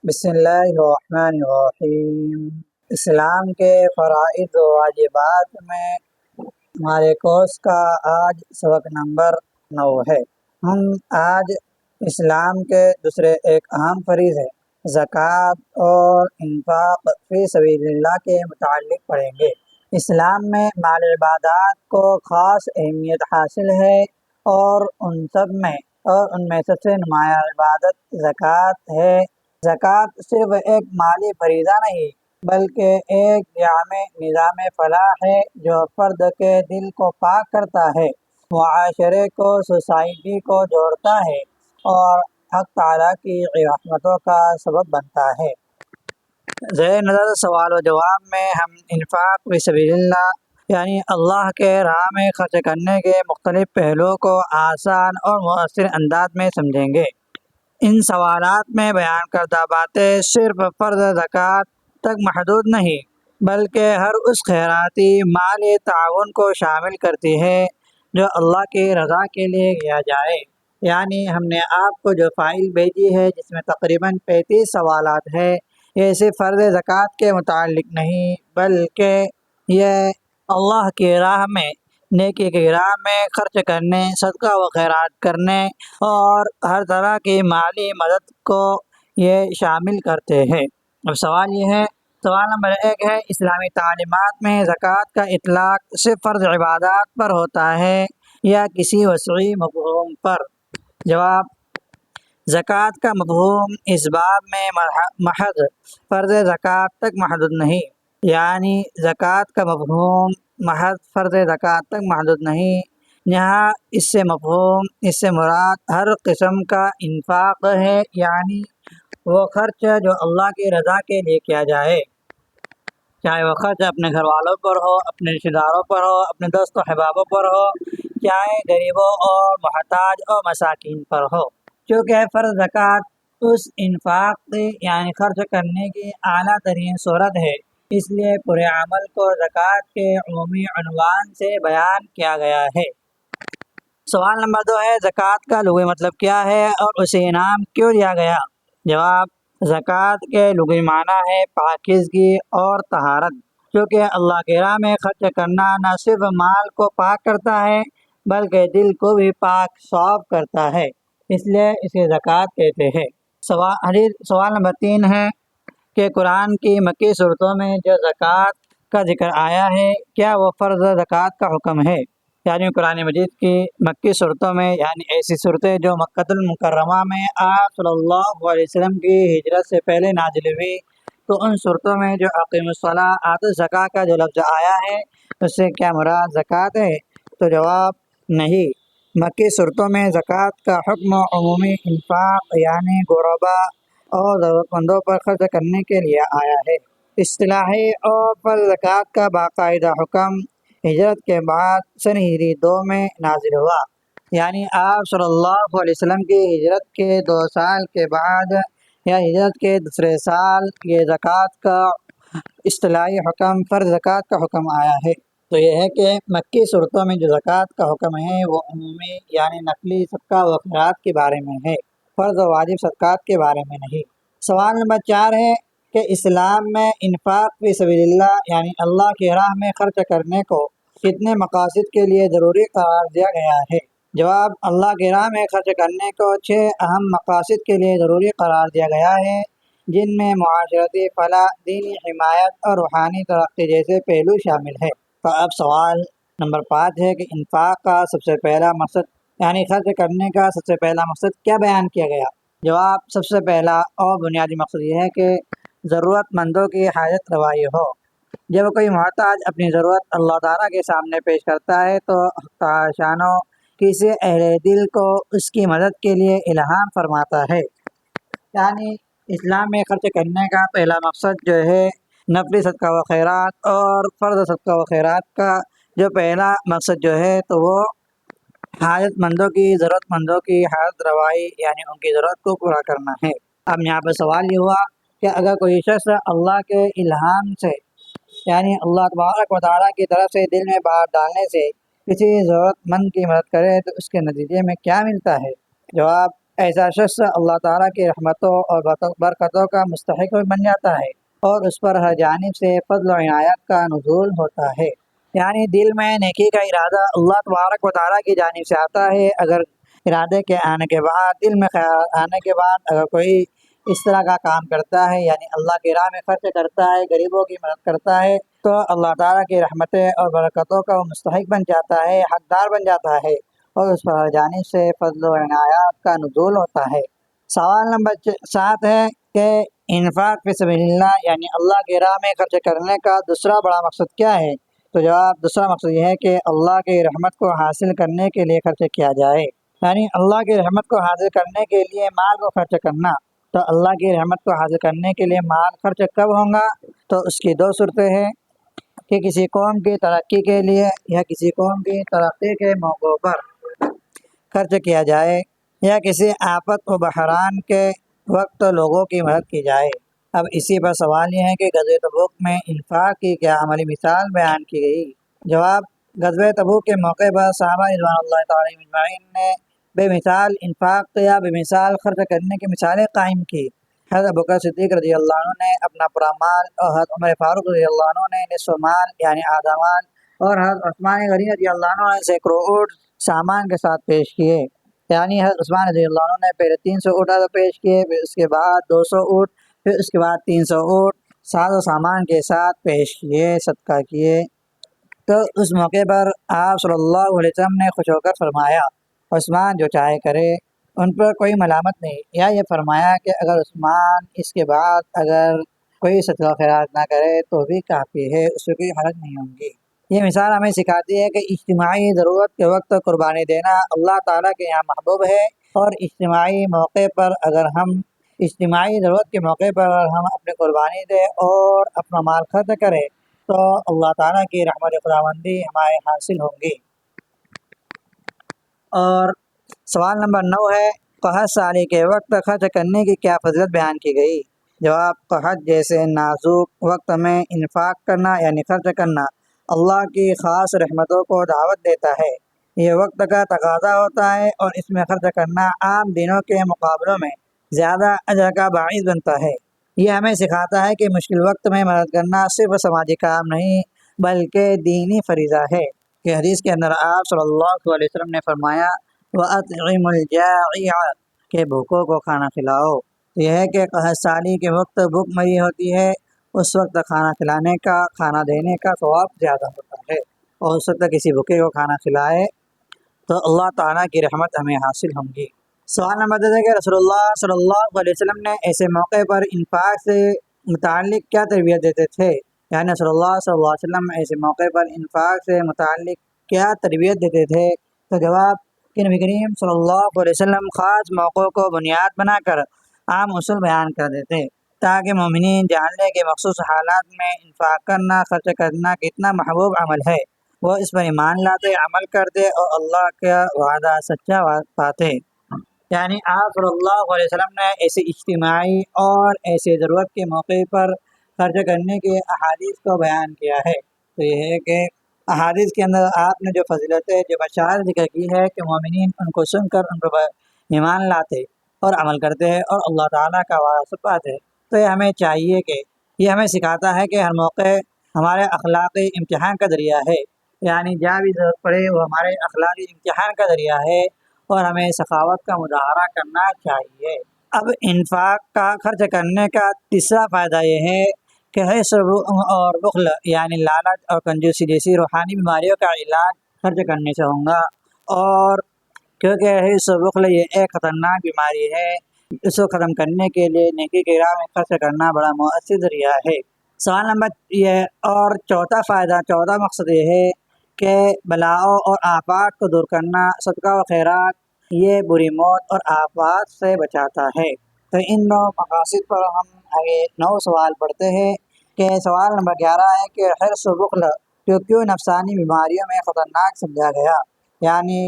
بسم اللہ الرحمن الرحیم۔ اسلام کے فرائض و واجبات میں ہمارے کورس کا آج سبق نمبر 9 ہے۔ ہم آج اسلام کے دوسرے ایک اہم فریضے زکوٰۃ اور انفاق فی سبیل اللہ کے متعلق پڑھیں گے۔ اسلام میں مال عبادات کو خاص اہمیت حاصل ہے اور ان میں سب سے نمایاں عبادت زکوٰۃ ہے۔ زکوٰۃ صرف ایک مالی فریضہ نہیں بلکہ ایک جامع نظام فلاح ہے جو فرد کے دل کو پاک کرتا ہے، معاشرے کو، سوسائٹی کو جوڑتا ہے اور حق تعالیٰ کی رحمتوں کا سبب بنتا ہے۔ زیر نظر سوال و جواب میں ہم انفاق فی سبیل اللہ یعنی اللہ کے راہ میں خرچ کرنے کے مختلف پہلوؤں کو آسان اور مؤثر انداز میں سمجھیں گے۔ ان سوالات میں بیان کردہ باتیں صرف فرض زکوٰۃ تک محدود نہیں بلکہ ہر اس خیراتی مالی تعاون کو شامل کرتی ہے جو اللہ کی رضا کے لیے کیا جائے۔ یعنی ہم نے آپ کو جو فائل بھیجی ہے جس میں تقریباً 35 سوالات ہے، یہ صرف فرض زکوٰۃ کے متعلق نہیں بلکہ یہ اللہ کی راہ میں، نیکی کی راہ میں خرچ کرنے، صدقہ و خیرات کرنے اور ہر طرح کی مالی مدد کو یہ شامل کرتے ہیں۔ اب سوال یہ ہے، سوال نمبر 1 ہے، اسلامی تعلیمات میں زکوٰۃ کا اطلاق صرف فرض عبادات پر ہوتا ہے یا کسی وسیع مفہوم پر؟ جواب: زکوٰۃ کا مفہوم اس باب میں محض فرض زکوٰۃ تک محدود نہیں، یعنی زکوٰۃ کا مفہوم محض فرض زکوٰۃ تک محدود نہیں، یہاں اس سے مراد ہر قسم کا انفاق ہے، یعنی وہ خرچ جو اللہ کی رضا کے لیے کیا جائے، چاہے وہ خرچ اپنے گھر والوں پر ہو، اپنے رشتہ داروں پر ہو، اپنے دوست و احبابوں پر ہو، چاہے غریبوں اور محتاج اور مساکین پر ہو۔ چونکہ فرض زکوٰۃ اس انفاق یعنی خرچ کرنے کی اعلیٰ ترین صورت ہے، اس لیے پورے عمل کو زکوٰۃ کے عمومی عنوان سے بیان کیا گیا ہے۔ سوال نمبر 2 ہے، زکوٰۃ کا لغوی مطلب کیا ہے اور اسے انعام کیوں دیا گیا؟ جواب: زکوٰۃ کے لغوی معنی ہے پاکیزگی اور طہارت، کیونکہ اللہ کی راہ میں خرچ کرنا نہ صرف مال کو پاک کرتا ہے بلکہ دل کو بھی پاک صاف کرتا ہے، اس لیے اسے زکوٰۃ کہتے ہیں۔ سوال نمبر 3 ہے کہ قرآن کی مکی صورتوں میں جو زکوٰۃ کا ذکر آیا ہے کیا وہ فرض زکوٰۃ کا حکم ہے؟ یعنی قرآن مجید کی مکی صورتوں میں، یعنی ایسی صورتیں جو مکۃ المکرمہ میں آپ صلی اللہ علیہ وسلم کی ہجرت سے پہلے نازل ہوئی، تو ان صورتوں میں جو اقیموا الصلاۃ آتوا الزکوٰۃ کا جو لفظ آیا ہے اس سے کیا مراد زکوٰۃ ہے؟ تو جواب: نہیں، مکی صورتوں میں زکوٰۃ کا حکم عمومی انفاق یعنی غرباء اور ضرورت مندوں پر خرچ کرنے کے لیے آیا ہے۔ اصطلاحی اور فرض زکوٰۃ کا باقاعدہ حکم ہجرت کے بعد سن ہجری 2 میں نازل ہوا، یعنی آپ صلی اللہ علیہ وسلم کی ہجرت کے 2 سال کے بعد یا ہجرت کے دوسرے سال یہ زکوٰۃ کا اصطلاحی حکم فرض زکوٰۃ کا حکم آیا ہے۔ تو یہ ہے کہ مکی صورتوں میں جو زکوٰۃ کا حکم ہے وہ عمومی یعنی نفلی صدقہ و خیرات کے بارے میں ہے، فرض و واجب صدقات کے بارے میں نہیں۔ سوال نمبر 4 ہے کہ اسلام میں انفاق فی سبیل اللہ یعنی اللہ کی راہ میں خرچ کرنے کو کتنے مقاصد کے لیے ضروری قرار دیا گیا ہے؟ جواب: اللہ کی راہ میں خرچ کرنے کو 6 اہم مقاصد کے لیے ضروری قرار دیا گیا ہے، جن میں معاشرتی فلاح، دینی حمایت اور روحانی ترقی جیسے پہلو شامل ہے۔ تو اب سوال نمبر 5 ہے کہ انفاق کا سب سے پہلا مقصد یعنی خرچ کرنے کا سب سے پہلا مقصد کیا بیان کیا گیا؟ جواب: سب سے پہلا اور بنیادی مقصد یہ ہے کہ ضرورت مندوں کی حاجت روائی ہو۔ جب کوئی محتاج اپنی ضرورت اللہ تعالیٰ کے سامنے پیش کرتا ہے تو شانو کسی اہل دل کو اس کی مدد کے لیے الہام فرماتا ہے۔ یعنی اسلام میں خرچ کرنے کا پہلا مقصد جو ہے نفلی صدقہ و خیرات، اور فرض صدقہ و خیرات کا جو پہلا مقصد جو ہے تو وہ حاجت مندوں کی، ضرورت مندوں کی حاجت روائی یعنی ان کی ضرورت کو پورا کرنا ہے۔ اب یہاں پہ سوال یہ ہوا کہ اگر کوئی شخص اللہ کے الہام سے یعنی اللہ تبارک و تعالیٰ کی طرف سے دل میں بات ڈالنے سے کسی ضرورت مند کی مدد کرے تو اس کے نتیجے میں کیا ملتا ہے؟ جواب: ایسا شخص اللہ تعالیٰ کی رحمتوں اور برکتوں کا مستحق بن جاتا ہے اور اس پر ہر جانب سے فضل و عنایت کا نزول ہوتا ہے۔ یعنی دل میں نیکی کا ارادہ اللہ تبارک و تعالیٰ کی جانب سے آتا ہے۔ اگر ارادے کے آنے کے بعد، دل میں خیال آنے کے بعد اگر کوئی اس طرح کا کام کرتا ہے، یعنی اللہ کی راہ میں خرچ کرتا ہے، غریبوں کی مدد کرتا ہے، تو اللہ تعالیٰ کی رحمتیں اور برکتوں کا وہ مستحق بن جاتا ہے، حقدار بن جاتا ہے اور اس پر جانب سے فضل و عنایات کا نزول ہوتا ہے۔ سوال نمبر 7 ہے کہ انفاق فی سبیل اللہ یعنی اللہ کی راہ میں خرچ کرنے کا دوسرا بڑا مقصد کیا ہے؟ تو جواب دوسرا مقصد یہ ہے کہ اللہ کی رحمت کو حاصل کرنے کے لیے خرچ کیا جائے، یعنی اللہ کی رحمت کو حاصل کرنے کے لیے مال کو خرچ کرنا۔ تو اللہ کی رحمت کو حاصل کرنے کے لیے مال خرچ کب ہوگا؟ تو اس کی 2 صورتیں ہیں کہ کسی قوم کی ترقی کے لیے یا کسی قوم کی ترقی کے موقع پر خرچ کیا جائے، یا کسی آفت و بحران کے وقت لوگوں کی مدد کی جائے۔ اب اسی پر سوال یہ ہے کہ غزوہ تبوک میں انفاق کی کیا عملی مثال بیان کی گئی؟ جواب: غزوہ تبوک کے موقع پر صحابہ رضوان اللہ تعالی اجمعین نے بے مثال انفاق یا بے مثال خرچ کرنے کی مثالیں قائم کی۔ حضرت ابوبکر صدیق رضی اللہ عنہ نے اپنا پورا مال اور حضرت عمر فاروق رضی اللہ عنہ نے نصف مال یعنی آدھا مال اور حضرت عثمان غنی رضی اللہ عنہ نے سینکڑوں اونٹ سامان کے ساتھ پیش کیے، یعنی حضرت عثمان رضی اللہ عنہ نے پہلے 300 اونٹ پیش کیے، پھر اس کے بعد 200 اونٹ، پھر اس کے بعد 300 اونٹ ساز و سامان کے ساتھ پیش کیے، صدقہ کیے۔ تو اس موقع پر آپ صلی اللہ علیہ وسلم نے خوش ہو کر فرمایا عثمان جو چاہے کرے، ان پر کوئی ملامت نہیں، یا یہ فرمایا کہ اگر عثمان اس کے بعد اگر کوئی صدقہ خیرات نہ کرے تو بھی کافی ہے، اس سے کوئی حرج نہیں ہوں گی۔ یہ مثال ہمیں سکھاتی ہے کہ اجتماعی ضرورت کے وقت قربانی دینا اللہ تعالیٰ کے یہاں محبوب ہے، اور اجتماعی موقع پر اگر ہم اجتماعی ضرورت کے موقع پر اگر ہم اپنی قربانی دیں اور اپنا مال خرچ کریں تو اللہ تعالیٰ کی رحمت خداوندی ہمارے حاصل ہوں گی۔ اور سوال نمبر 9 ہے قحط سالی کے وقت خرچ کرنے کی کیا فضیلت بیان کی گئی؟ جواب: قحط جیسے نازک وقت میں انفاق کرنا یعنی خرچ کرنا اللہ کی خاص رحمتوں کو دعوت دیتا ہے۔ یہ وقت کا تقاضا ہوتا ہے اور اس میں خرچ کرنا عام دنوں کے مقابلوں میں زیادہ اجر کا باعث بنتا ہے۔ یہ ہمیں سکھاتا ہے کہ مشکل وقت میں مدد کرنا صرف سماجی کام نہیں بلکہ دینی فریضہ ہے، کہ حدیث کے اندر آپ صلی اللہ علیہ وسلم نے فرمایا وَأَطْعِمُ الْجَائِعَ کہ بھوکوں کو کھانا کھلاؤ۔ یہ ہے کہ قحط سالی کے وقت بھوک مری ہوتی ہے، اس وقت کھانا کھلانے کا، کھانا دینے کا ثواب زیادہ ہوتا ہے، اور اس وقت کسی بھوکے کو کھانا کھلائے تو اللہ تعالیٰ کی رحمت ہمیں حاصل ہوں گی۔ سوال نمبر 10 ہے کہ رسول اللہ صلی اللہ علیہ وسلم نے ایسے موقع پر انفاق سے متعلق کیا تربیت دیتے تھے؟ یعنی رسول اللہ صلی اللہ علیہ وسلم ایسے موقع پر انفاق سے متعلق کیا تربیت دیتے تھے؟ تو جواب کہ نبی کریم صلی اللہ علیہ وسلم خاص موقعوں کو بنیاد بنا کر عام اصول بیان کر دیتے تاکہ مومنین جان لیں کہ مخصوص حالات میں انفاق کرنا، خرچ کرنا کتنا محبوب عمل ہے، وہ اس پر ایمان لاتے، عمل کرتے اور اللہ کا وعدہ سچا پاتے۔ یعنی آپ صلی اللہ علیہ وسلم نے ایسے اجتماعی اور ایسے ضرورت کے موقع پر خرچ کرنے کے احادیث کو بیان کیا ہے۔ تو یہ ہے کہ احادیث کے اندر آپ نے جو فضیلتیں جو بشارت ذکر کی ہے کہ مومنین ان کو سن کر ان پر ایمان لاتے اور عمل کرتے ہیں اور اللہ تعالیٰ کا وعدہ سچ پاتے، تو یہ ہمیں چاہیے کہ یہ ہمیں سکھاتا ہے کہ ہر موقع ہمارے اخلاقی امتحان کا ذریعہ ہے، یعنی جہاں بھی ضرورت پڑے وہ ہمارے اخلاقی امتحان کا ذریعہ ہے اور ہمیں سخاوت کا مظاہرہ کرنا چاہیے۔ اب انفاق کا خرچ کرنے کا تیسرا فائدہ یہ ہے کہ حرص اور بخل یعنی لالچ اور کنجوسی جیسی روحانی بیماریوں کا علاج خرچ کرنے سے ہوگا، اور کیونکہ حرص و بخل یہ ایک خطرناک بیماری ہے، اس کو ختم کرنے کے لیے نیکی کی راہ میں خرچ کرنا بڑا مؤثر ذریعہ ہے۔ سوال نمبر یہ اور چوتھا فائدہ، چوتھا مقصد یہ ہے کہ بلاؤں اور آفات کو دور کرنا، صدقہ و خیرات یہ بری موت اور آفات سے بچاتا ہے۔ تو ان 9 مقاصد پر ہم آگے 9 سوال پڑھتے ہیں کہ سوال نمبر 11 ہے کہ حرص و بخل کیوں نفسانی بیماریوں میں خطرناک سمجھا گیا؟ یعنی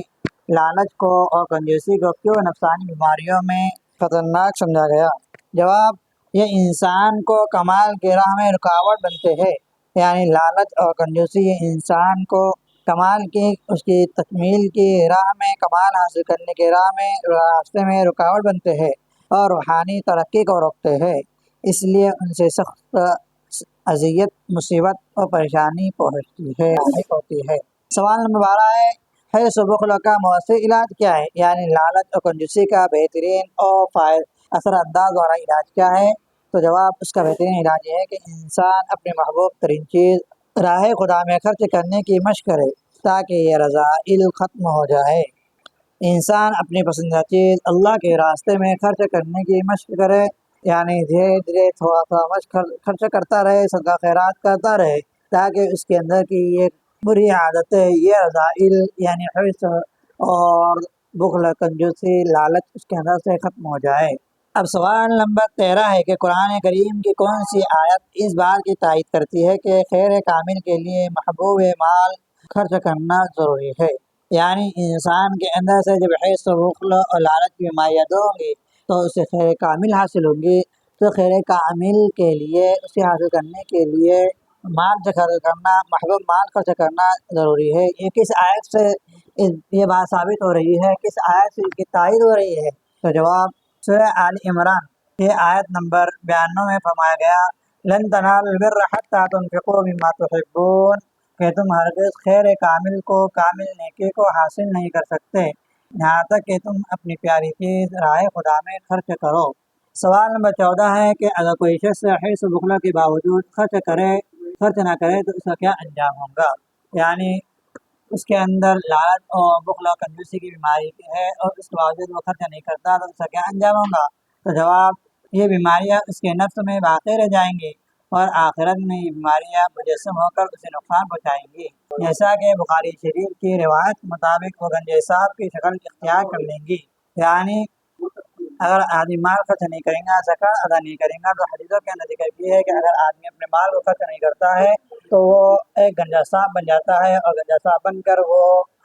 لالچ کو اور کنجوسی کو کیوں نفسانی بیماریوں میں خطرناک سمجھا گیا؟ جواب: یہ انسان کو کمال کی راہ میں رکاوٹ بنتے ہیں، یعنی لالچ اور کنجوسی یہ انسان کو کمال کی اس کی تکمیل کی راہ میں، کمال حاصل کرنے کی راہ میں، راستے میں رکاوٹ بنتے ہیں اور روحانی ترقی کو روکتے ہیں، اس لیے ان سے سخت اذیت، مصیبت اور پریشانی ہوتی ہے۔ سوال نمبر 12 ہے، حرص و بخل کا مؤثر علاج کیا ہے؟ یعنی لالچ اور کنجوسی کا بہترین اور اثر انداز والا علاج کیا ہے؟ تو جواب اس کا بہترین علاج یہ ہے کہ انسان اپنی محبوب ترین چیز راہ خدا میں خرچ کرنے کی مشق کرے تاکہ یہ رذائل ختم ہو جائے۔ انسان اپنی پسندیدہ چیز اللہ کے راستے میں خرچ کرنے کی مشق کرے، یعنی دھیرے دھیرے تھوڑا تھوڑا مشق خرچ کرتا رہے، صدقہ خیرات کرتا رہے، تاکہ اس کے اندر کی یہ بری عادتیں، یہ رذائل یعنی حرص اور بخل، کنجوسی، لالچ اس کے اندر سے ختم ہو جائے۔ اب سوال نمبر 13 ہے کہ قرآن کریم کی کون سی آیت اس بات کی تائید کرتی ہے کہ خیر کامل کے لیے محبوب مال خرچ کرنا ضروری ہے؟ یعنی انسان کے اندر سے جب حرص و بخل اور لالچ کی بیماریاں دور ہوں گی تو اسے خیر کامل حاصل ہوگی، تو خیر کامل کے لیے، اسے حاصل کرنے کے لیے مال خرچ کرنا، محبوب مال خرچ کرنا ضروری ہے۔ یہ کس آیت سے یہ بات ثابت ہو رہی ہے؟ کس آیت سے اس کی تائید ہو رہی ہے؟ تو جواب سورہ آل عمران یہ آیت نمبر 92 میں فرمایا گیا، لن تنالوا البر حتی تنفقوا مما تحبون، کہ تم ہرگز خیر کامل کو، کامل نیکی کو حاصل نہیں کر سکتے یہاں تک کہ تم اپنی پیاری چیز راہ خدا میں خرچ کرو۔ سوال نمبر 14 ہے کہ اگر کوئی شخص حرص و بخل کے باوجود خرچ نہ کرے تو اس کا کیا انجام ہوگا؟ یعنی اس کے اندر لالچ اور بخل اور کنجوسی کی بیماری ہے اور اس کے باوجود وہ خرچ نہیں کرتا تو اس کا کیا انجام ہوگا؟ تو جواب یہ بیماریاں اس کے نفس میں باقی رہ جائیں گی اور آخرت میں یہ بیماریاں مجسم ہو کر اسے نقصان پہنچائیں گی، جیسا کہ بخاری شریف کی روایت کے مطابق وہ گنج صاحب کی شکل اختیار کر لیں گی۔ یعنی اگر آدمی مال خرچ نہیں کرے گا، زکات ادا نہیں کرے گا، تو حدیثوں کے اندر ذکر یہ ہے کہ اگر آدمی اپنے مال کو خرچ نہیں کرتا ہے تو وہ ایک گنجا صاحب بن جاتا ہے اور گنجا صاحب بن کر وہ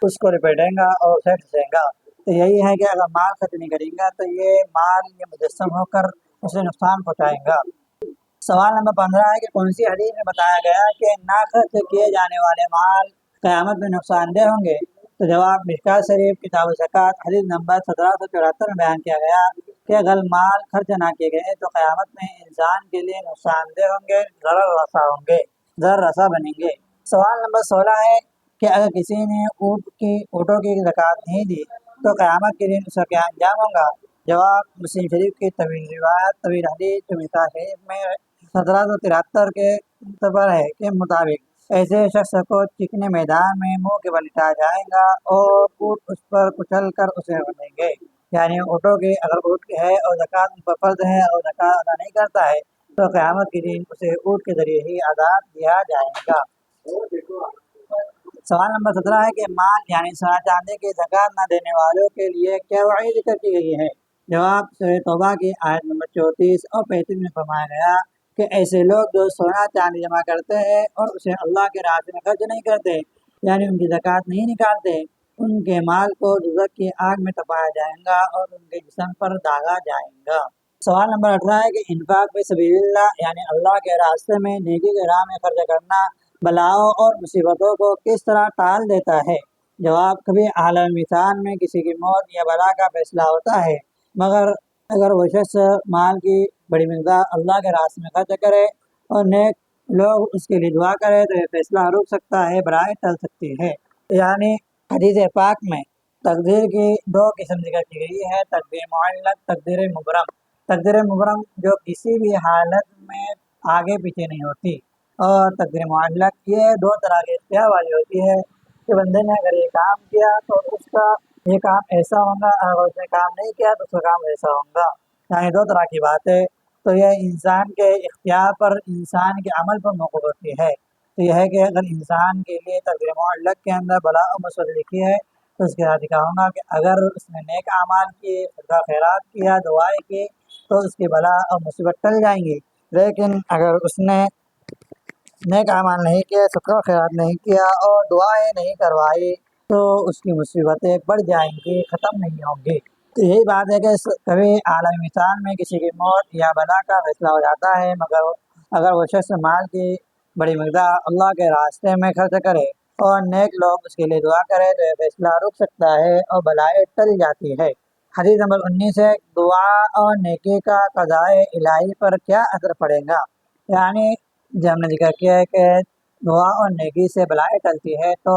اس کو لپیٹیں گا اور اسے ڈھسیں گا۔ تو یہی ہے کہ اگر مال خرچ نہیں کرے گا تو یہ مال یہ مجسم ہو کر اسے نقصان پہنچائے گا۔ سوال نمبر 15 ہے کہ کون سی حدیث میں بتایا گیا کہ نہ خرچ کیے جانے والے مال قیامت میں نقصان دہ ہوں گے؟ تو جواب مشکوٰۃ شریف کتاب الزکوٰۃ حدیث نمبر 1774 میں بیان کیا گیا کہ اگر مال خرچ نہ کیے گئے تو قیامت میں انسان کے لیے نقصان دہ ہوں گے، ضرر رسا بنیں گے۔ سوال نمبر 16 ہے کہ اگر کسی نے اونٹوں کی زکوٰۃ نہیں دی تو قیامت کے دن اس کا کیا انجام ہوگا؟ جواب مسلم شریف کی طویل حدیث جو مشکوٰۃ شریف میں 1773 کے ہے کے مطابق ایسے شخص کو چکنے میدان میں منہ کے بل لٹایا جائے گا اور اونٹ اس پر کچل کر اسے رگڑیں گے۔ یعنی اونٹوں کی اگر اونٹ ہے اور زکوٰۃ ان پر فرض ہے اور زکوٰۃ ادا نہیں کرتا ہے تو قیامت کے دن اسے اونٹ کے ذریعے ہی عذاب دیا جائے گا۔ سوال نمبر 17 ہے کہ مال یعنی سونا چاندی کی زکوٰۃ نہ دینے والوں کے لیے کیا وعید ذکر کی گئی ہے؟ جواب سورہ توبہ کی آیت نمبر 34 اور 35 میں فرمایا گیا کہ ایسے لوگ جو سونا چاندی جمع کرتے ہیں اور اسے اللہ کے راستے میں خرچ نہیں کرتے، یعنی ان کی زکوٰۃ نہیں نکالتے، ان کے مال کو دوزخ کی آگ میں تپایا جائے گا اور ان کے جسم پر داغا جائے گا۔ سوال نمبر 18 ہے کہ انفاق فی سبیل اللہ یعنی اللہ کے راستے میں نیکی کے راہ میں خرچ کرنا بلاؤں اور مصیبتوں کو کس طرح ٹال دیتا ہے؟ جواب کبھی عالم مثال میں کسی کی موت یا بلا کا فیصلہ ہوتا ہے، مگر اگر وہ شخص مال کی بڑی مقدار اللہ کے راستے میں خرچ کرے اور نیک لوگ اس کے لیے دعا کرے تو یہ فیصلہ رک سکتا ہے، برائے ٹل سکتی ہے۔ یعنی حدیث پاک میں تقدیر کی دو قسم ذکر کی گئی ہے، تقدیر معلق، تقدیر مبرم۔ تقدیر مبرم جو کسی بھی حالت میں آگے پیچھے نہیں ہوتی، اور تقدیر معلق یہ دو طرح کے اختیار والی ہوتی ہے کہ بندے نے اگر یہ کام کیا تو اس کا یہ کام ایسا ہوگا، اگر اس نے کام نہیں کیا تو اس کا کام ایسا ہوگا، یعنی دو طرح کی باتیں۔ تو یہ انسان کے اختیار پر، انسان کے عمل پر موقوف ہوتی ہے۔ تو یہ ہے کہ اگر انسان کے لیے تقدیر معلق کے اندر بلا اور مصیبت لکھی ہے تو اس کے ساتھ کہا ہوگا کہ اگر اس نے نیک اعمال کیے، صدقہ خیرات کیا، دعائیں کی تو اس کی بلا اور مصیبت ٹل جائیں گی، لیکن اگر اس نے نیک اعمال نہیں کیے، صدقہ خیرات نہیں کیا اور دعائیں نہیں کروائی تو اس کی مصیبتیں بڑھ جائیں گی، ختم نہیں ہوں گی۔ تو یہی بات ہے کہ کبھی عالم مثال میں کسی کی موت یا بلا کا فیصلہ ہو جاتا ہے، مگر اگر وہ شخص مال کی بڑی مقدار اللہ کے راستے میں خرچ کرے اور نیک لوگ اس کے لیے دعا کرے تو یہ فیصلہ رک سکتا ہے اور بلائیں ٹل جاتی ہے۔ حدیث نمبر 19 ہے، دعا اور نیکی کا قضائے الہی پر کیا اثر پڑے گا؟ یعنی جب ہم نے ذکر کیا ہے کہ دعا اور نیکی سے بلائیں ٹلتی ہے، تو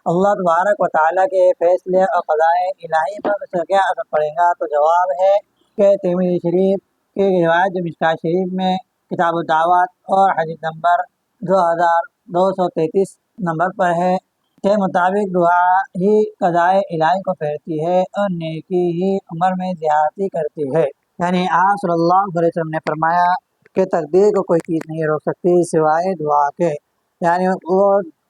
اللہ تبارک و تعالیٰ کے فیصلے اور قضائے الہی پر اس کا کیا اثر پڑے گا؟ تو جواب ہے کہ ترمذی شریف کی روایت جو مشکوٰۃ شریف میں کتاب الدعوات اور حدیث نمبر 2233 نمبر پر ہے کے مطابق دعا ہی قضائے الہی کو پھیرتی ہے اور نیکی ہی عمر میں زیادتی کرتی ہے۔ یعنی آپ صلی اللہ علیہ وسلم نے فرمایا کہ تقدیر کو کوئی چیز نہیں روک سکتی سوائے دعا کے، یعنی وہ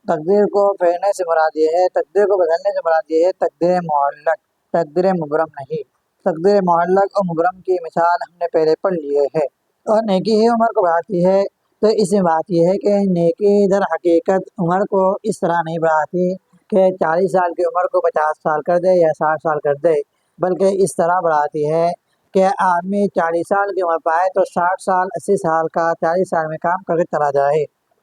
تقدیر کو پھیرنے سے مراد یہ ہے، تقدیر کو بدلنے سے مراد یہ ہے تقدیر معلق، تقدیر مبرم نہیں۔ تقدیر معلق اور مبرم کی مثال ہم نے پہلے پڑھ لیے ہے۔ اور نیکی ہی عمر کو بڑھاتی ہے، تو اس میں بات یہ ہے کہ نیکی در حقیقت عمر کو اس طرح نہیں بڑھاتی کہ 40 سال کی عمر کو 50 سال کر دے یا 60 سال کر دے، بلکہ اس طرح بڑھاتی ہے کہ آدمی 40 سال کی عمر پائے تو 60 سال 80 سال کا 40 سال میں کام کر کے چلا جائے،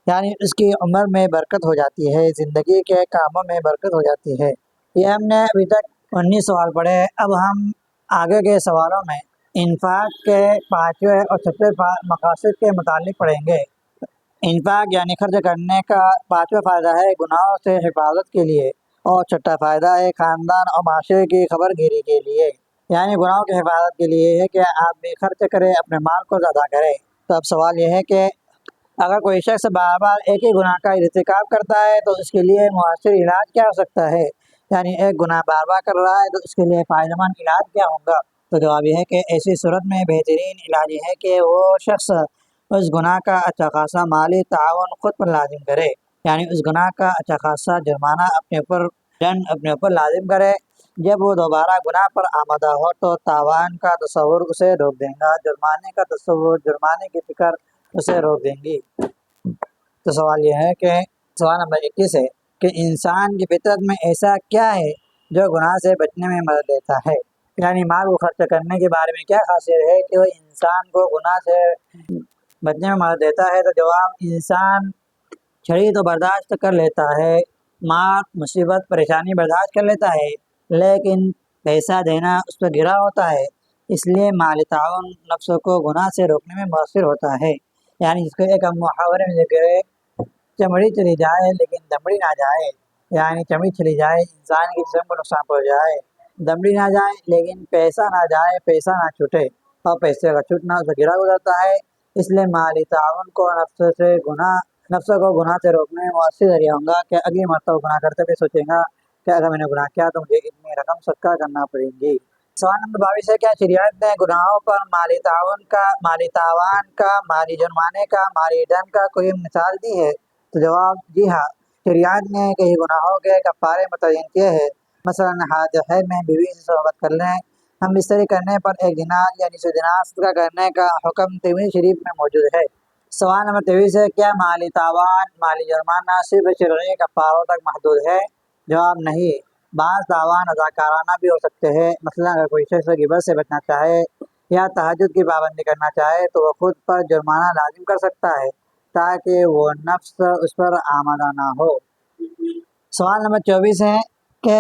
یعنی اس کی عمر میں برکت ہو جاتی ہے، زندگی کے کاموں میں برکت ہو جاتی ہے۔ یہ ہم نے ابھی تک 19 سوال پڑھے، اب ہم آگے کے سوالوں میں انفاق کے 5ویں اور 6ویں مقاصد کے متعلق پڑھیں گے۔ انفاق یعنی خرچ کرنے کا 5واں فائدہ ہے گناہوں سے حفاظت کے لیے، اور 6واں فائدہ ہے خاندان اور معاشرے کی خبر گیری کے لیے، یعنی گناہوں کی حفاظت کے لیے ہے کہ آپ بھی خرچ کرے، اپنے مال کو زیادہ کرے۔ تو اب سوال یہ ہے کہ اگر کوئی شخص بار بار ایک ہی گناہ کا ارتکاب کرتا ہے تو اس کے لیے مؤثر علاج کیا ہو سکتا ہے؟ یعنی ایک گناہ بار بار کر رہا ہے تو اس کے لیے فائدہ مند علاج کیا ہوگا؟ تو جواب یہ ہے کہ ایسی صورت میں بہترین علاج یہ ہے کہ وہ شخص اس گناہ کا اچھا خاصا مالی تعاون خود پر لازم کرے، یعنی اس گناہ کا اچھا خاصا جرمانہ اپنے اوپر لازم کرے۔ جب وہ دوبارہ گناہ پر آمادہ ہو تو تاوان کا تصور اسے روک دے گا، جرمانے کا تصور، جرمانے کی فکر اسے روک دیں گی۔ تو سوال یہ ہے کہ سوال نمبر 21 ہے کہ انسان کی فطرت میں ایسا کیا ہے جو گناہ سے بچنے میں مدد دیتا ہے؟ یعنی مال کو خرچ کرنے کے بارے میں کیا خاصیت ہے کہ وہ انسان کو گناہ سے بچنے میں مدد دیتا ہے؟ تو جواب انسان چھڑی تو برداشت کر لیتا ہے، مار مصیبت پریشانی برداشت کر لیتا ہے، لیکن پیسہ دینا اس پہ گرا ہوتا ہے، اس لیے مالی تعاون نفس کو گناہ سے روکنے میں مؤثر ہوتا ہے۔ یعنی جس کو ایک ہم محاورے میں ذکر ہے، چمڑی چلی جائے لیکن دمڑی نہ جائے، یعنی چمڑی چلی جائے انسان کی جسم کو نقصان پہنچ جائے، دمڑی نہ جائے لیکن پیسہ نہ جائے، پیسہ نہ چھوٹے، اور پیسے کا چھوٹنا اسے گرا گزرتا ہے۔ اس لیے مالی تعاون کو نفس کو گناہ سے روکنے میں مؤثر ذریعہ ہوں گا کہ اگلی مرتبہ گناہ کرتے ہوئے سوچیں گا کہ اگر میں نے گناہ کیا تو مجھے اتنی رقم صدقہ کرنا پڑے گی۔ سوال نمبر 22 ہے، کیا شریعت نے گناہوں پر مالی تاوان کا، مالی جرمانے کا، مالی دم کا کوئی مثال دی ہے؟ تو جواب جی ہاں، شریعت نے کئی گناہوں کے کفارے متعین کیے ہیں۔ مثلاً حاجت ہے میں بیوی سے صحبت کر لیں، ہم بستری کرنے پر 1 دینار یعنی 100 دینار صدقہ کرنے کا حکم ترمذی شریف میں موجود ہے۔ سوال نمبر 23 ہے، کیا مالی تاوان، مالی جرمانہ صرف شرعی کفاروں تک محدود ہے؟ جواب نہیں، بعض تاوان رضاکارانہ بھی ہو سکتے ہیں۔ مثلا اگر کوئی شخص غیبت سے بچنا چاہے یا تہجد کی پابندی کرنا چاہے تو وہ خود پر جرمانہ لازم کر سکتا ہے تاکہ وہ نفس اس پر آمادہ نہ ہو۔ سوال نمبر 24 ہے کہ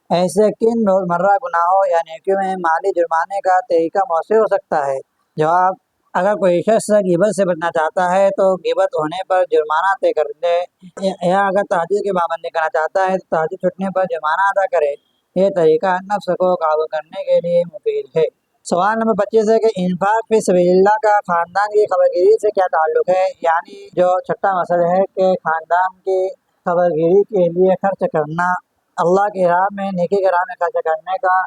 ایسے کن روزمرہ گناہوں یا نیکیوں میں مالی جرمانے کا طریقہ مؤثر ہو سکتا ہے؟ جواب، اگر کوئی شخص غیبت سے بچنا چاہتا ہے تو غیبت ہونے پر جرمانہ طے کر دے، یا اگر تہجد کی پابندی کرنا چاہتا ہے تو تہجد چھوٹنے پر جرمانہ ادا کرے۔ یہ طریقہ نفس کو قابو کرنے کے لیے مفید ہے۔ سوال نمبر 25 ہے کہ انفاق فی سبیل اللہ کا خاندان کی خبرگیری سے کیا تعلق ہے؟ یعنی جو 6واں مسئلہ ہے کہ خاندان کی خبرگیری کے لیے خرچ کرنا، اللہ کی راہ میں، نیکی کی راہ میں خرچ کرنے کا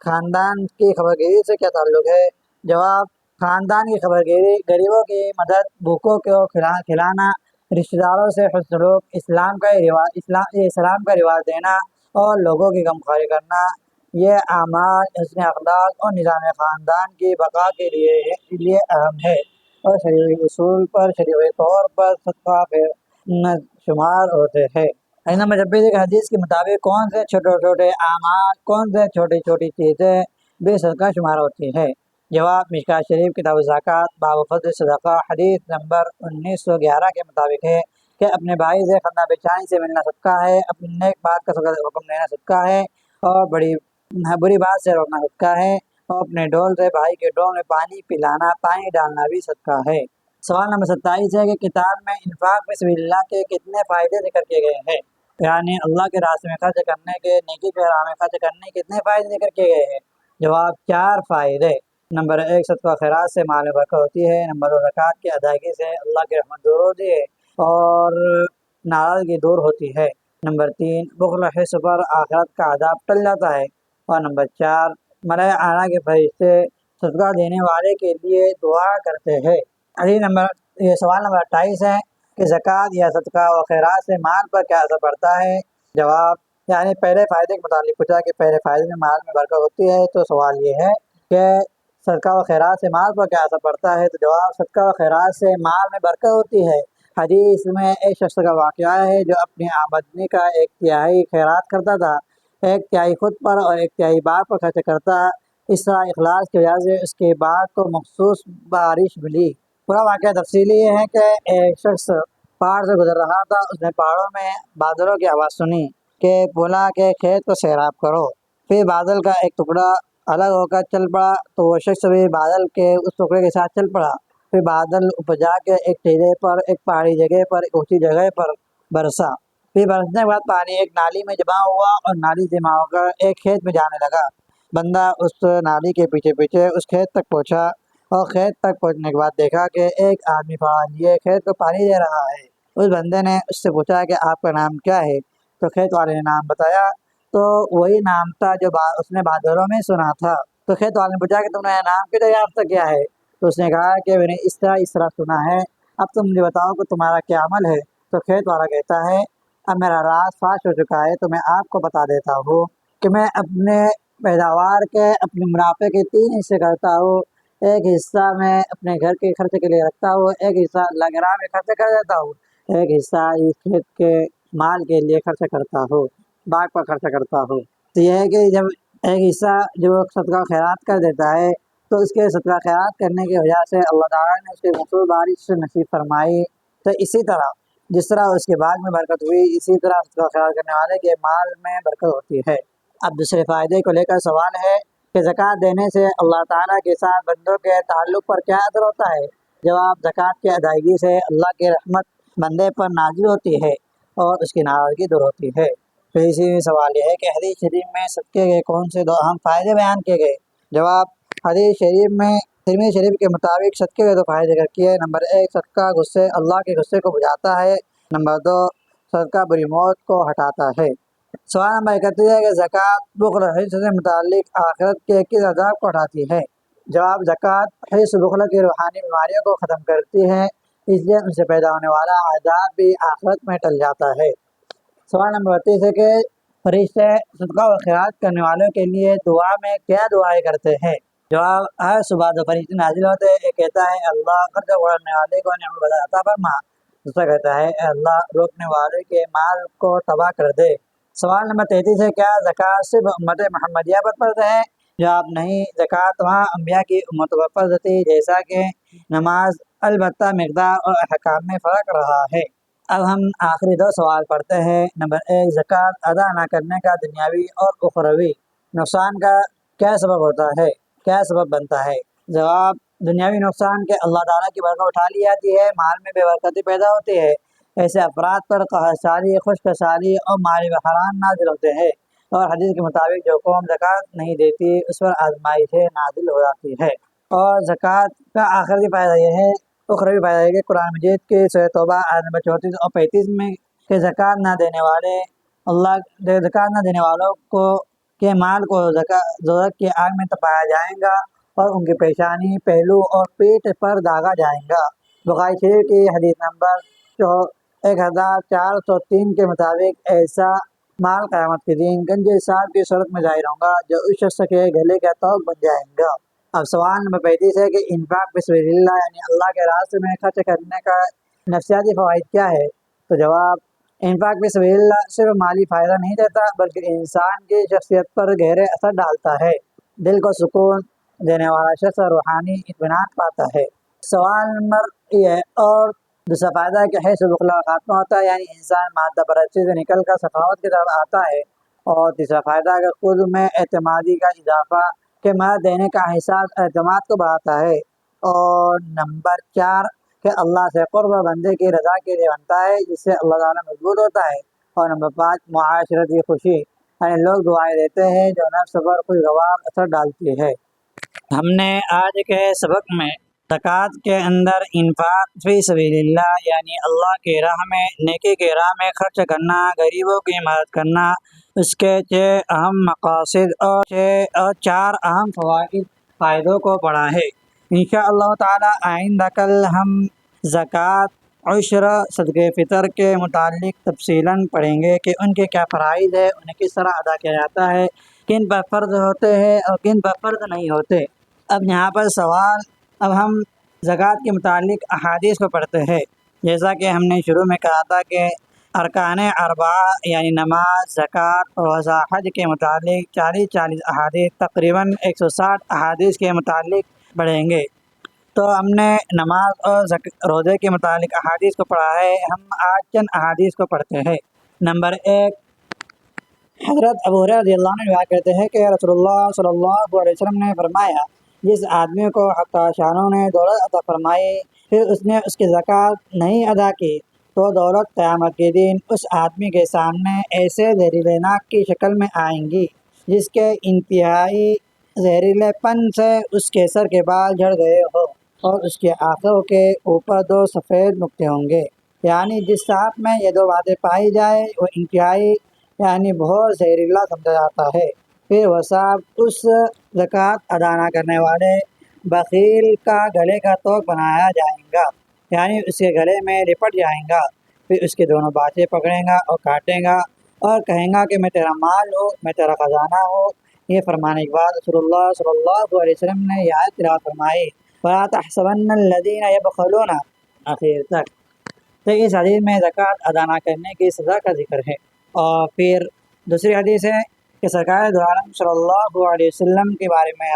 خاندان کی خبرگیری سے کیا تعلق ہے؟ جواب، خاندان کی خبرگیری، غریبوں کی مدد، بھوکوں کو کھلانا، رشتہ داروں سے حسن سلوک، اسلام کا رواج دینا اور لوگوں کی غمخواری کرنا، یہ اعمال حسن اخلاق اور نظام خاندان کی بقا کے لیے اہم ہے اور شرعی اصول پر شرعی طور پر صدقہ میں شمار ہوتے ہیں۔ نمبر 26 حدیث کے مطابق کون سے چھوٹے اعمال، کون سے چھوٹی چیزیں بھی صدقہ شمار ہوتی ہے؟ جواب، مشکوٰۃ شریف کتاب الزکوٰۃ باب فضل صدقہ حدیث نمبر 1911 کے مطابق ہے کہ اپنے بھائی سے خندہ پیشانی سے ملنا صدقہ ہے، اپنی نیک بات کا حکم دینا صدقہ ہے، اور بری بات سے روکنا صدقہ ہے، اور اپنے ڈول سے بھائی کے ڈول میں پانی ڈالنا بھی صدقہ ہے۔ سوال نمبر 27 ہے کہ کتاب میں انفاق فی سبیل اللہ کے کتنے فائدے ذکر کیے گئے ہیں؟ یعنی اللہ کے راستے میں خرچ کرنے کے، نیکی کے راہ میں خرچ کرنے کے کتنے فائدے ذکر کیے گئے ہیں؟ جواب 4 فائدے۔ نمبر 1 صدقہ خیرات سے مال میں برکت ہوتی ہے۔ نمبر 2 زکوٰۃ کی ادائیگی سے اللہ کی رحمت دور ہوتی ہے اور ناراضگی دور ہوتی ہے۔ نمبر 3 بخل و حرص پر آخرت کا عذاب ٹل جاتا ہے۔ اور نمبر 4 ملائکہ اعلیٰ کے فرشتے صدقہ دینے والے کے لیے دعا کرتے ہیں۔ یہ سوال نمبر 28 ہے کہ زکوٰۃ یا صدقہ و خیرات سے مال پر کیا اثر پڑتا ہے؟ جواب یعنی پہلے فائدے کے متعلق پوچھا کہ پہلے فائدے میں مال میں برکت ہوتی ہے، تو سوال یہ ہے کہ صدقہ و خیرات سے مال پر کیا اثر پڑتا ہے؟ تو جواب صدقہ و خیرات سے مال میں برکت ہوتی ہے۔ حدیث میں ایک شخص کا واقعہ ہے جو اپنی آمدنی کا 1/3 خیرات کرتا تھا، 1/3 خود پر اور 1/3 باغ پر خرچ کرتا۔ اس طرح اخلاص کی وجہ سے اس کے باغ کو مخصوص بارش ملی۔ پورا واقعہ تفصیلی یہ ہے کہ ایک شخص پہاڑ سے گزر رہا تھا، اس نے پہاڑوں میں بادلوں کی آواز سنی کہ بولا کہ کھیت کو سیراب کرو۔ پھر بادل کا ایک ٹکڑا الگ ہو کر چل پڑا تو وہ شخص بھی بادل کے اس ٹکڑے کے ساتھ چل پڑا۔ پھر بادل اپجا کے ایک ٹیلے پر، ایک پہاڑی جگہ پر، ایک اونچی جگہ پر برسا۔ پھر برسنے کے بعد پانی ایک نالی میں جمع ہوا اور نالی جمع ہو کر ایک کھیت میں جانے لگا۔ بندہ اس نالی کے پیچھے پیچھے اس کھیت تک پہنچا اور کھیت تک پہنچنے کے بعد دیکھا کہ ایک آدمی پھاڑا لیے کھیت کو پانی دے رہا ہے۔ اس بندے نے اس سے پوچھا کہ آپ کا نام کیا ہے؟ تو کھیت والے نے نام بتایا، تو وہی نام تھا جو اس نے بادلوں میں سنا تھا۔ تو کھیت والے نے پوچھا کہ تم نے نام کیوں دریافت کیا ہے؟ تو اس نے کہا کہ میں نے اس طرح سنا ہے، اب تم مجھے بتاؤ کہ تمہارا کیا عمل ہے؟ تو کھیت والا کہتا ہے اب میرا راز فاش ہو چکا ہے، تو میں آپ کو بتا دیتا ہوں کہ میں اپنے پیداوار کے، اپنے منافع کے 3 حصے کرتا ہوں۔ ایک حصہ میں اپنے گھر کے خرچ کے لیے رکھتا ہوں، ایک حصہ اللہ کے راہ میں خرچ کر دیتا ہوں، ایک حصہ اس کھیت کے مال کے لیے خرچ کرتا ہوں، باغ پر خرچ کرتا ہوں۔ تو یہ ہے کہ جب ایک حصہ جو صدقہ خیرات کر دیتا ہے تو اس کے صدقہ خیرات کرنے کی وجہ سے اللہ تعالیٰ نے اس کے مخصوص بارش نصیب فرمائی۔ تو اسی طرح جس طرح اس کے باغ میں برکت ہوئی، اسی طرح صدقہ خیرات کرنے والے کے مال میں برکت ہوتی ہے۔ اب دوسرے فائدے کو لے کر سوال ہے کہ زکوٰۃ دینے سے اللہ تعالیٰ کے ساتھ بندوں کے تعلق پر کیا اثر ہوتا ہے؟ جواب زکوٰۃ کی ادائیگی سے اللہ کی رحمت بندے پر نازل ہوتی ہے اور اس کی ناراضگی دور ہوتی ہے۔ پھر اسی سوال یہ ہے کہ حدیث شریف میں صدقے کے کون سے 2 اہم فائدے بیان کیے گئے؟ جواب حدیث شریف میں ترمذی شریف کے مطابق صدقے کے 2 فائدے ذکر کیے۔ نمبر 1 صدقہ اللہ کے غصے کو بجھاتا ہے۔ نمبر 2 صدقہ بری موت کو ہٹاتا ہے۔ سوال نمبر 31 ہے کہ زکوٰۃ بخل و حرص سے متعلق آخرت کے کس عذاب کو ہٹاتی ہے؟ جواب زکوٰۃ حرص بخل کی روحانی بیماریوں کو ختم کرتی ہے، اس لیے ان سے پیدا ہونے والا عذاب بھی آخرت میں ٹل جاتا ہے۔ سوال نمبر 32 ہے کہ فرشتے صدقہ و خیرات کرنے والوں کے لیے دعا میں کیا دعائیں کرتے ہیں؟ جواب ہر صبح 2 فرشتے نازل ہوتے ہیں، ایک کہتا ہے اللہ قرض اڑنے والے کو نعمت بدل عطا فرما، دوسرا کہتا ہے اے اللہ روکنے والے کے مال کو تباہ کر دے۔ سوال نمبر 33 ہے کیا زکوٰۃ صرف امت محمدیہ پر فرض ہے؟ جواب نہیں، زکوٰۃ وہاں انبیاء کی امتوں پر فرض تھی جیسا کہ نماز، البتہ مقدار اور احکام میں فرق رہا ہے۔ اب ہم آخری 2 سوال پڑھتے ہیں۔ نمبر 1 زکوٰۃ ادا نہ کرنے کا دنیاوی اور اخروی نقصان کا کیا سبب ہوتا ہے، کیا سبب بنتا ہے؟ جواب دنیاوی نقصان کہ اللہ تعالیٰ کی برکت اٹھا لی جاتی ہے، مال میں بے برکتی پیدا ہوتی ہے، ایسے افراد پر قحط سالی، خشک سالی اور مالی بحران نازل ہوتے ہیں، اور حدیث کے مطابق جو قوم زکوٰۃ نہیں دیتی اس پر آزمائشیں نازل ہو جاتی ہے۔ اور زکوٰۃ کا آخری فائدہ یہ ہے، اخروی فائدہ یہ کہ قرآن مجید کی سورہ توبہ آیت نمبر 34 اور 35 میں کہ زکوٰۃ نہ دینے والوں کو کے مال کو دوزخ کی آگ میں تپایا جائے گا اور ان کی پیشانی، پہلو اور پیٹھ پر داغا جائے گا۔ بخاری شریف کی حدیث نمبر 1403 کے مطابق ایسا مال قیامت کے دن گنج صاحب کی صورت میں ظاہر ہوگا جو اس شخص کے گلے کا توق بن جائے گا۔ اب سوال نمبر 35 ہے کہ انفاق فی سبیل اللہ یعنی اللہ کے راستے میں خرچ کرنے کا نفسیاتی فوائد کیا ہے؟ تو جواب انفاق فی سبیل اللہ صرف مالی فائدہ نہیں دیتا بلکہ انسان کی شخصیت پر گہرے اثر ڈالتا ہے، دل کو سکون دینے والا شخص روحانی اطمینان پاتا ہے۔ سوال نمبر یہ اور دوسرا فائدہ ہے کہ حیث بخلا کا خاتمہ ہوتا ہے، یعنی انسان مادہ پرستی سے نکل کر سخاوت کی طرف آتا ہے۔ اور تیسرا فائدہ ہے کہ خود میں اعتمادی کا اضافہ، کہ مدد دینے کا احساس اعتماد کو بڑھاتا ہے۔ اور نمبر 4 کہ اللہ سے قرب بندے کی رضا کے لیے بنتا ہے، جس سے اللہ تعالیٰ مضبوط ہوتا ہے۔ اور نمبر 5 معاشرتی خوشی، یعنی لوگ دعائیں دیتے ہیں جو نفس پر خوشگوار اثر ڈالتی ہے۔ ہم نے آج کے سبق میں زکوٰۃ کے اندر انفاق فی سبیل اللہ، یعنی اللہ کی راہ میں، نیکی کی راہ میں خرچ کرنا، غریبوں کی مدد کرنا، اس کے 6 اہم مقاصد اور 4 اہم فائدوں کو پڑھا ہے۔ انشاءاللہ تعالی آئندہ کل ہم زکوٰۃ، عشر، صدقہ فطر کے متعلق تفصیلاً پڑھیں گے کہ ان کے کیا فرائض ہے، انہیں کس طرح ادا کیا جاتا ہے، کن پر فرض ہوتے ہیں اور کن پر فرض نہیں ہوتے۔ اب یہاں پر سوال، اب ہم زکوٰۃ کے متعلق احادیث کو پڑھتے ہیں۔ جیسا کہ ہم نے شروع میں کہا تھا کہ ارکان اربعہ یعنی نماز، زکوٰۃ، روزہ، حج کے متعلق 40 احادیث، تقریباً 160 احادیث کے متعلق پڑھیں گے۔ تو ہم نے نماز اور روزے کے متعلق احادیث کو پڑھا ہے، ہم آج چند احادیث کو پڑھتے ہیں۔ نمبر 1، حضرت ابو ہریرہ رضی اللہ عنہ روایت کرتے ہیں کہ رسول اللہ صلی اللہ علیہ وسلم نے فرمایا، جس آدمی کو حق شانوں نے دولت عطا فرمائی، پھر اس نے اس کی زکوٰۃ نہیں ادا کی، تو دولت قیامت کے دن اس آدمی کے سامنے ایسے زہریلے ناک کی شکل میں آئیں گی جس کے انتہائی زہریلے پن سے اس کے سر کے بال جھڑ گئے ہو، اور اس کے آنکھوں کے اوپر 2 سفید نقطے ہوں گے۔ یعنی جس سانپ میں یہ 2 باتیں پائی جائے وہ انتہائی یعنی بہت زہریلا سمجھا جاتا ہے۔ پھر وہ سانپ اس زکوٰۃ ادا نہ کرنے والے بخیل کا گلے کا توق بنایا جائے گا، یعنی اس کے گلے میں لپٹ جائے گا۔ پھر اس کی دونوں باتیں پکڑے گا اور کاٹے گا اور کہیں گا کہ میں تیرا مال ہوں، میں تیرا خزانہ ہوں۔ یہ فرمانے کے بعد رسول اللہ صلی اللہ علیہ وسلم نے یہ آیت تلاوت فرمائی، وَلَا تَحْسَبَنَّ الَّذِينَ يَبْخَلُونَ، آخر تک۔ تو اس حدیث میں زکوٰۃ ادا نہ کرنے کی سزا کا ذکر ہے۔ اور پھر دوسری حدیث ہے کہ سرکار دو عالم صلی اللہ علیہ وسلم کے بارے میں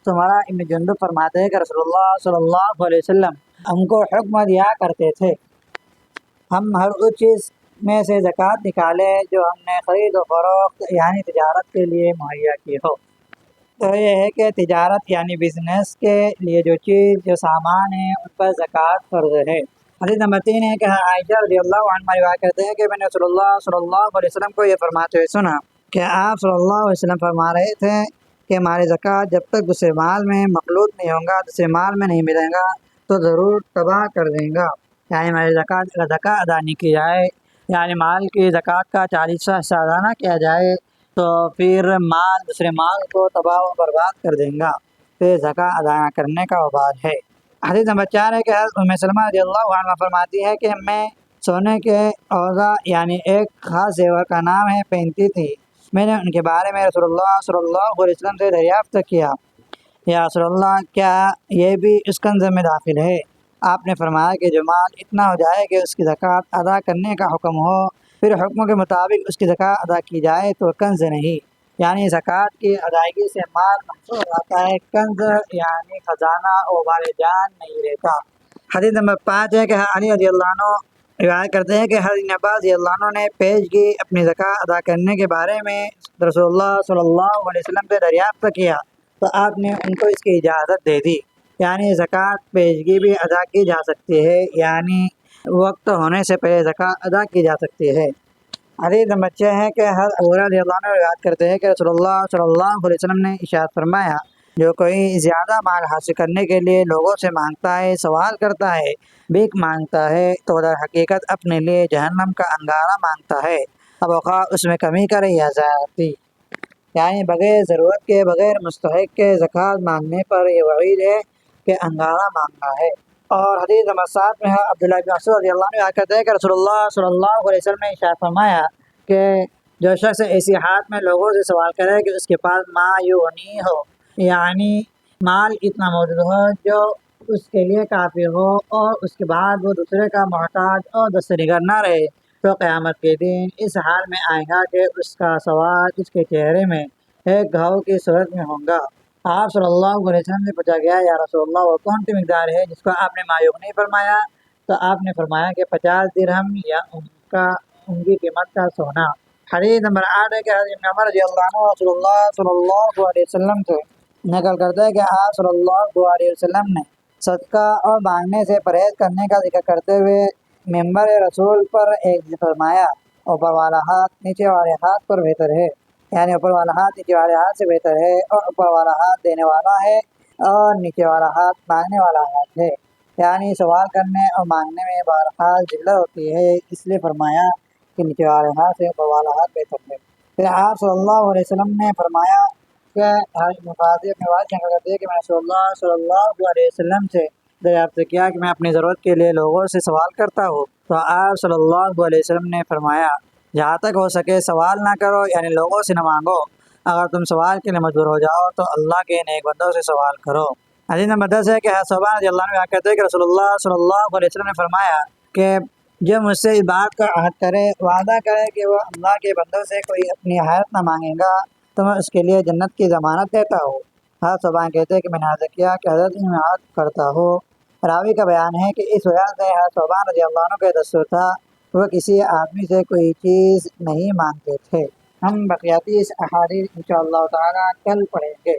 تمہارا ابن جندب فرماتے ہیں کہ رسول اللہ صلی اللہ علیہ وسلم ہم کو حکم دیا کرتے تھے، ہم ہر اس چیز میں سے زکوٰۃ نکالے جو ہم نے خرید و فروخت یعنی تجارت کے لیے مہیا کی ہو۔ تو یہ ہے کہ تجارت یعنی بزنس کے لیے جو چیز، جو سامان ہے، ان پر زکوٰۃ فرض ہے۔ حدیث نمبر 3 ہے کہ عائشہ رضی اللہ عنہا روایت کرتے ہیں کہ میں نے رسول اللہ صلی اللہ علیہ وسلم کو یہ فرماتے ہوئے سنا کہ آپ صلی اللہ علیہ وسلم فرما رہے تھے کہ ہماری زکوٰۃ جب تک دوسرے مال میں مخلوط نہیں ہوگا، دوسرے مال میں نہیں ملے گا تو ضرور تباہ کر دیں گا۔ یعنی ہماری زکوٰۃ ادا نہیں کی جائے، یعنی مال کی زکوٰۃ کا 40واں حصہ ادا نہ کیا جائے تو پھر مال دوسرے مال کو تباہ و برباد کر دیں گا، پھر زکوٰۃ ادا نہ کرنے کا وبال ہے۔ حدیث نمبر 4 ہے کہ حضرت ام سلمہ رضی اللہ عنہ فرماتی ہے کہ میں سونے کے اوزا یعنی ایک خاص زیور کا نام ہے پہنتی تھی، میں نے ان کے بارے میں رسول اللہ صلی اللہ علیہ وسلم سے دریافت کیا، یا رسول اللہ کیا یہ بھی اس کنز میں داخل ہے؟ آپ نے فرمایا کہ جو مال اتنا ہو جائے کہ اس کی زکوٰۃ ادا کرنے کا حکم ہو، پھر حکم کے مطابق اس کی زکوٰۃ ادا کی جائے تو کنز نہیں، یعنی زکوٰۃ کی ادائیگی سے مال محفوظ ہو جاتا ہے، کنز یعنی خزانہ اور بال جان نہیں رہتا۔ حدیث نمبر 5 ہے کہ علی رضی اللہ عنہ روایت کرتے ہیں کہ حضرت عباس رضی اللہ عنہ نے پیشگی اپنی زکوٰۃ ادا کرنے کے بارے میں رسول اللہ صلی اللہ علیہ وسلم سے دریافت کیا تو آپ نے ان کو اس کی اجازت دے دی، یعنی زکوٰۃ پیشگی بھی ادا کی جا سکتی ہے، یعنی وقت ہونے سے پہلے زکوٰۃ ادا کی جا سکتی ہے۔ حدیث نمبر 6 ہے کہ حضرت ابو ہریرہ رضی اللہ عنہ روایت کرتے ہیں کہ رسول اللہ صلی اللہ علیہ وسلم نے ارشاد فرمایا، جو کوئی زیادہ مال حاصل کرنے کے لیے لوگوں سے مانگتا ہے، سوال کرتا ہے، بھیک مانگتا ہے، تو در حقیقت اپنے لیے جہنم کا انگارہ مانگتا ہے، اب خواہ اس میں کمی کرے یا زیادتی۔ یعنی بغیر ضرورت کے، بغیر مستحق کے زکوٰۃ مانگنے پر یہ وعید ہے کہ انگارہ مانگنا ہے۔ اور حدیث نمبر 7 میں عبداللہ بن مسعود رضی اللہ عنہ کہتے ہیں کہ رسول اللہ صلی اللہ علیہ وسلم نے ارشاد فرمایا کہ جو شخص ایسی حالت میں لوگوں سے سوال کرے کہ اس کے پاس ما یغنی ہو، یعنی مال اتنا موجود ہو جو اس کے لیے کافی ہو، اور اس کے بعد وہ دوسرے کا محتاج اور دسترگر نہ رہے، تو قیامت کے دن اس حال میں آئے گا کہ اس کا سواد اس کے چہرے میں ایک گھاؤ کی صورت میں ہوگا۔ آپ صلی اللہ علیہ وسلم سے پوچھا گیا، یا رسول اللہ وہ کون سی مقدار ہے جس کو آپ نے ما یغنی فرمایا؟ تو آپ نے فرمایا کہ 50 درہم یا ان کی قیمت کا سونا۔ حدیث نمبر 8 ہے کہ حضرت ابن عمر رضی اللہ عنہ رسول اللہ صلی اللہ علیہ وسلم سے نقل کرتا ہے کہ آپ صلی اللہ علیہ وسلم نے صدقہ اور مانگنے سے پرہیز کرنے کا ذکر کرتے ہوئے ممبر رسول پر ایک فرمایا، اوپر والا ہاتھ نیچے والے ہاتھ پر بہتر ہے، یعنی اوپر والا ہاتھ نیچے والے ہاتھ سے بہتر ہے، اور اوپر والا ہاتھ دینے والا ہے اور نیچے والا ہاتھ مانگنے والا ہاتھ ہے، یعنی سوال کرنے اور مانگنے میں بہرحال ذلت ہوتی ہے، اس لیے فرمایا کہ نیچے والے ہاتھ سے اوپر والا ہاتھ بہتر ہے۔ پھر آپ صلی اللہ علیہ وسلم نے فرمایا کہ مفاظر اپنے والد سے کرتے ہیں کہ میں صلی اللہ علیہ وسلم سے دریافت کیا کہ میں اپنی ضرورت کے لیے لوگوں سے سوال کرتا ہوں، تو آپ صلی اللہ علیہ وسلم نے فرمایا جہاں تک ہو سکے سوال نہ کرو، یعنی لوگوں سے نہ مانگو، اگر تم سوال کے لیے مجبور ہو جاؤ تو اللہ کے نیک بندوں سے سوال کرو۔ حدیث نمبر 10 ہے کہ صحابہ رضی اللہ عنہ کہتے ہیں کہ رسول اللہ صلی اللہ علیہ وسلم نے فرمایا کہ جو مجھ سے اس بات کا عہد کرے، وعدہ کرے کہ وہ اللہ کے بندوں سے کوئی اپنی حاجت نہ مانگے گا تو میں اس کے لیے جنت کی ضمانت دیتا ہوں۔ صحابہ کہتے ہیں کہ میں نے عرض کیا کہ حضرت میں عہد کرتا ہوں۔ راوی کا بیان ہے کہ اس وجہ سے صحابہ رضی اللہ عنہ کا دستور تھا، وہ کسی آدمی سے کوئی چیز نہیں مانگتے تھے۔ ہم بقیاتی اس احادیث انشاءاللہ تعالی کل پڑھیں گے۔